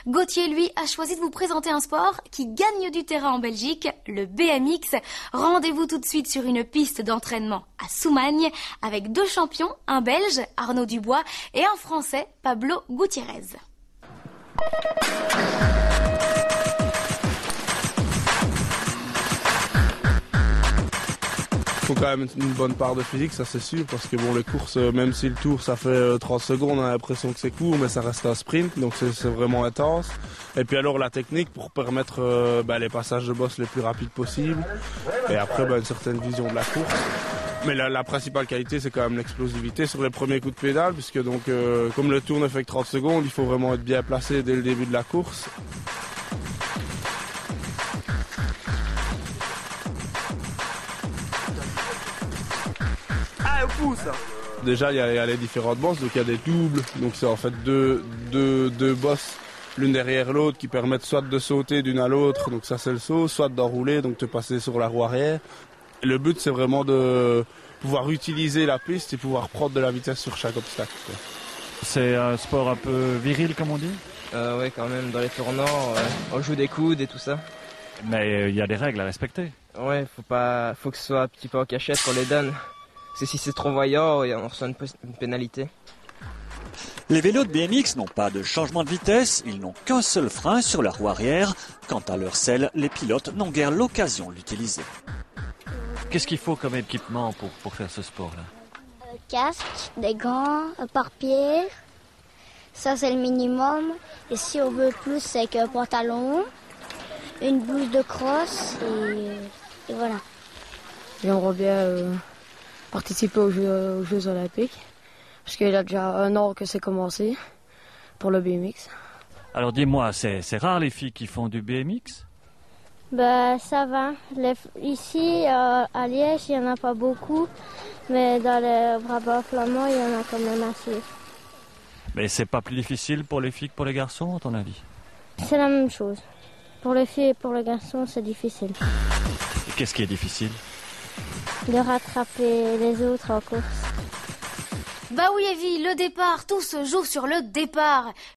Gauthier, lui, a choisi de vous présenter un sport qui gagne du terrain en Belgique, le BMX. Rendez-vous tout de suite sur une piste d'entraînement à Soumagne avec 2 champions, un Belge, Arnaud Dubois, et un Français, Pablo Gutiérrez. Il faut quand même une bonne part de physique, ça c'est sûr, parce que bon, les courses, même si le tour ça fait 30 secondes, on a l'impression que c'est court, mais ça reste un sprint, donc c'est vraiment intense. Et puis alors la technique pour permettre les passages de boss les plus rapides possibles, et après une certaine vision de la course. Mais la principale qualité, c'est quand même l'explosivité sur les premiers coups de pédale, puisque donc comme le tour ne fait que 30 secondes, il faut vraiment être bien placé dès le début de la course. Déjà, il y a les différentes bosses, donc il y a des doubles, donc c'est en fait deux bosses l'une derrière l'autre qui permettent soit de sauter d'une à l'autre, donc ça c'est le saut, soit d'enrouler, donc te passer sur la roue arrière. Et le but c'est vraiment de pouvoir utiliser la piste et pouvoir prendre de la vitesse sur chaque obstacle, quoi. C'est un sport un peu viril comme on dit ? Ouais, quand même, dans les tournants, on joue des coudes et tout ça. Mais il y a des règles à respecter. Ouais, faut que ce soit un petit peu en cachette qu'on les donne. Parce que si c'est trop voyant, on reçoit une pénalité. Les vélos de BMX n'ont pas de changement de vitesse, ils n'ont qu'un seul frein sur la roue arrière. Quant à leur selle, les pilotes n'ont guère l'occasion de l'utiliser. Qu'est-ce qu'il faut comme équipement pour faire ce sport-là ? Casque, des gants, un pare-pied, ça c'est le minimum. Et si on veut plus, c'est qu'un pantalon, une blouse de crosse et voilà. J'aimerais bien participer aux Jeux Olympiques, parce qu'il y a déjà 1 an que c'est commencé pour le BMX. Alors dis-moi, c'est rare les filles qui font du BMX ? Ça va. Ici, à Liège, il n'y en a pas beaucoup, mais dans le Brabant flamand, il y en a quand même assez. Mais c'est pas plus difficile pour les filles que pour les garçons, à ton avis ? C'est la même chose. Pour les filles et pour les garçons, c'est difficile. Et qu'est-ce qui est difficile ? De rattraper les autres en course. Bah oui, Evie, le départ, tout se joue sur le départ.